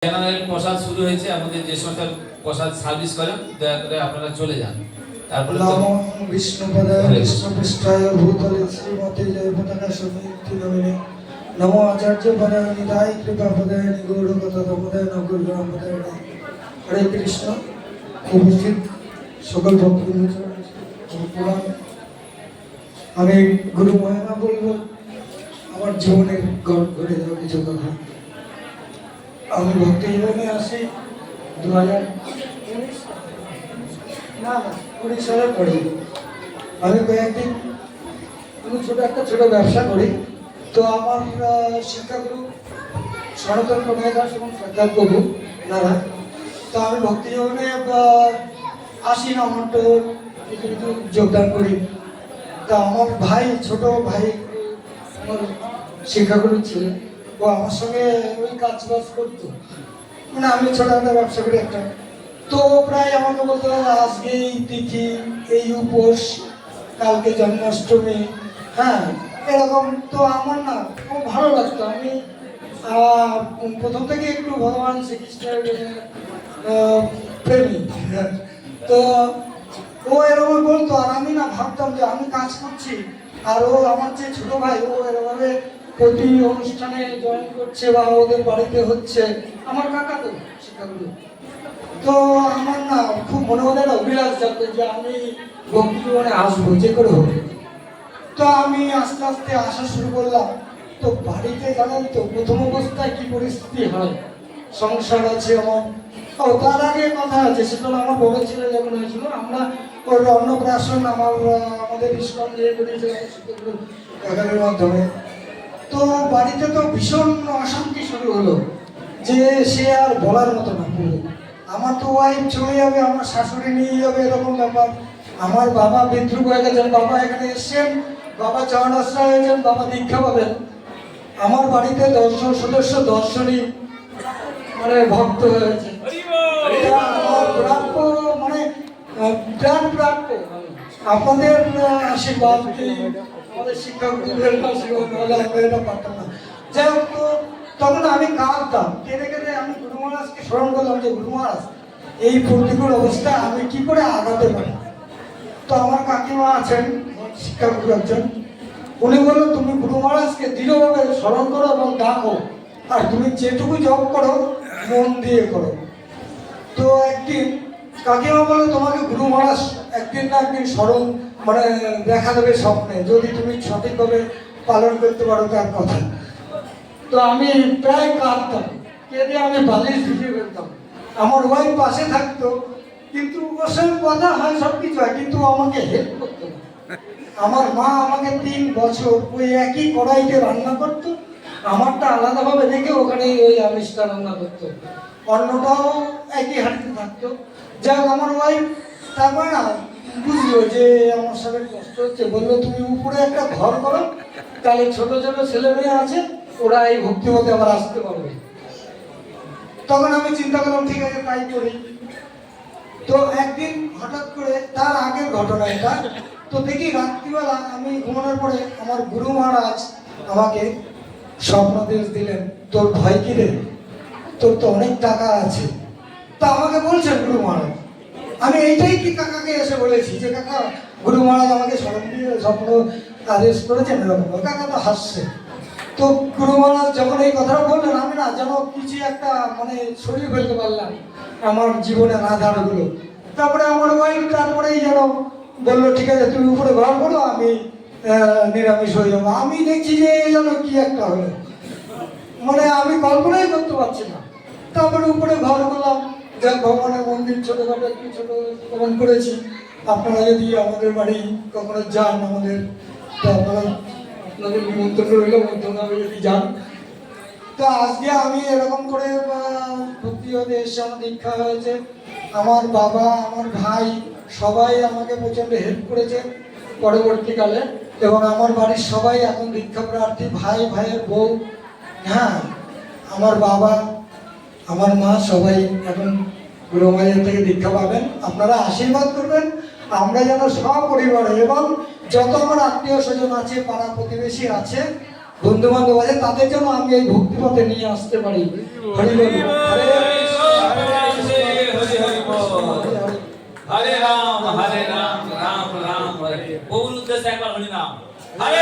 General প্রসাদ শুরু হয়েছে। আমাদের যে সমস্ত প্রসাদ সার্ভিস করেন দয়া করে আপনারা চলে যান। তারপরে নমো বিষ্ণুপদায় বিষ্ণুপৃষ্ঠায় ভূতলে শ্রীমতে জয় পতাকা সমিতি নমিনে নমো আচার্য পদায় নিতাই কৃপা পদায় নিগৌড় কথা পদায় নগর গ্রাম পদায়। হরে কৃষ্ণ। উপস্থিত সকল ভক্তবৃন্দ, আমি গুরু মহিমা বলবো আমার জীবনের ঘটে যাওয়া কিছু কথা। আমি ভক্তি জীবনে আসি 2019 সালের পরে। আমি কয়েকদিন ছোট ব্যবসা করি। তো আমার শিক্ষাগুরু সনাতন প্রণয় দাস এবং শ্রদ্ধার প্রভু নারা। তো আমি ভক্তি জীবনে আসি না, আমার তো কিছু কিছু যোগদান করি। তা আমার ভাই, ছোট ভাই আমার শিক্ষাগুরু ছিলেন, ও আমার সঙ্গে ওই কাজ বাজ করতো। মানে আমি ছোট একটা ব্যবসা করি একটা। তো প্রায় আমাকে বলতে হবে আজকে এই তিথি, এই উপোস, কালকে জন্মাষ্টমী, হ্যাঁ এরকম। তো আমার না খুব ভালো লাগতো। আমি প্রথম থেকে একটু ভগবান শ্রীকৃষ্ণের প্রেমী। তো ও এরকম বলতো, আর আমি না ভাবতাম যে আমি কাজ করছি, আর ও আমার যে ছোট ভাই, ও এরভাবে প্রতি অনুষ্ঠানে জয়েন করছে বা ওদের বাড়িতে হচ্ছে। আমার কাকা তো শিক্ষাগুরু। তো আমার না খুব মনে মনে অভিলাষ জানতো যে আমি ভক্তি জীবনে আসবো যে করে হোক। তো আমি আস্তে আস্তে আসা শুরু করলাম। তো বাড়িতে জানেন তো প্রথম অবস্থায় কি পরিস্থিতি হয়, সংসার আছে আমার। ও তার আগে কথা আছে, সেটা আমার বড় ছেলে যখন হয়েছিল, আমরা ওর অন্নপ্রাশন আমাদের ইস্কন দিয়ে করেছিলাম মাধ্যমে। তো বাড়িতে তো ভীষণ অশান্তি শুরু হলো, যে সে আর বলার মতো না। আমার তো ওয়াইফ চলে যাবে, আমার শাশুড়ি নিয়ে যাবে, এরকম ব্যাপার। আমার বাবা বিদ্রুপ হয়ে গেছেন, বাবা এখানে এসছেন, বাবা চরণাশ্রয় হয়েছেন, বাবা দীক্ষা পাবেন। আমার বাড়িতে 10 জন সদস্য, 10 জনই মানে ভক্ত হয়েছে। আমার প্রাপ্য, মানে বিরাট প্রাপ্য আপনাদের আশীর্বাদ, আমাদের শিক্ষকদের আশীর্বাদ নাহলে আমরা এটা পারতাম না। যাই হোক, তো তখন আমি কাঁদতাম, কেঁদে কেঁদে আমি গুরু মহারাজকে স্মরণ করলাম যে গুরু মহারাজ, এই প্রতিকূল অবস্থায় আমি কি করে আগাতে পারি। তো আমার কাকিমা আছেন শিক্ষাগুরু একজন, উনি বললো তুমি গুরু মহারাজকে দৃঢ়ভাবে স্মরণ করো এবং ডাকো, আর তুমি যেটুকু জপ করো মন দিয়ে করো। তো একদিন কাকিমা বললো তোমাকে গুরু মহারাজ একদিন না একদিন স্মরণ মানে দেখা দেবে স্বপ্নে, যদি তুমি সঠিকভাবে পালন করতে পারো তার কথা। তো আমি প্রায় কাঁদতাম, কেঁদে আমি বালিশ ভিজিয়ে ফেলতাম। আমার ওয়াইফ পাশে থাকতো, কিন্তু ওর সঙ্গে কথা হয়, সব কিছু হয়, কিন্তু আমাকে হেল্প করতো না। আমার মা আমাকে 3 বছর ওই একই কড়াইতে রান্না করতো, আমারটা আলাদাভাবে রেখে ওখানে ওই আমিষটা রান্না করতো, অন্যটাও একই হাঁড়িতে থাকতো। যাই হোক, আমার ওয়াইফ তারপরে না বুঝলো যে আমার সাথে কষ্ট হচ্ছে, বললো তুমি উপরে একটা ঘর করো, তাহলে ছোট ছোট ছেলে মেয়ে আছে, ওরা এই ভক্তিপথে আবার আসতে পারবে। তখন আমি চিন্তা করলাম ঠিক আছে তাই করি। তো একদিন হঠাৎ করে, তার আগের ঘটনা এটা, তো দেখি রাত্রিবেলা আমি ঘুমানোর পরে আমার গুরু মহারাজ আমাকে স্বপ্নদেশ দিলেন, তোর ভয় কি রে, তোর তো অনেক টাকা আছে। তা আমাকে বলছেন গুরু মহারাজ, আমি এইটাই কি কাকাকে এসে বলেছি যে কাকা গুরু মহারাজ আমাকে স্মরণ দিয়ে স্বপ্ন আদেশ করেছেন এরকম। কাকা তো হাসছে। তো গুরু মহারাজ যখন এই কথাটা বললেন, আমি না যেন কিছু একটা মানে সরিয়ে ফেলতে পারলাম আমার জীবনের আধারগুলো। তারপরে আমার ওয়াইফ তারপরেই যেন বললো ঠিক আছে তুমি উপরে ঘর করো, আমি নিরামিষ হয়ে যাবো। আমি দেখছি যে যেন কি একটা হলো, মানে আমি কল্পনাই করতে পারছি না। তারপরে উপরে ঘর করলাম, যাক ভগবানের মন্দির ছোটখাটো একটু ছোট ভ্রমণ করেছি। আপনারা যদি আমাদের বাড়ি কখনো যান, আমাদের তো আপনাদের নিমন্ত্রণ রইল, মধ্যমভাবে যদি যান। তো আজকে আমি এরকম করে ভক্তি হতে এসে আমার দীক্ষা হয়েছে। আমার বাবা, আমার ভাই সবাই আমাকে প্রচণ্ড হেল্প করেছে পরবর্তীকালে, এবং আমার বাড়ির সবাই এখন দীক্ষা প্রার্থী, ভাই, ভাইয়ের বউ, হ্যাঁ আমার বাবা, আমার মা সবাই এখন গুরু মহারাজের থেকে দীক্ষা পাবেন। আপনারা আশীর্বাদ করবেন, আমরা যেন সপরিবারে এবং যত আমার আত্মীয় স্বজন আছে, পাড়া প্রতিবেশী আছে, বন্ধু বান্ধব আছে, তাদের জন্য আমি এই ভক্তিপথে নিয়ে আসতে পারি। হরি বল, হরে হরে রাম রাম রাম হরে প্রভুর উদ্দেশ্যে একবার হরি নাম হরে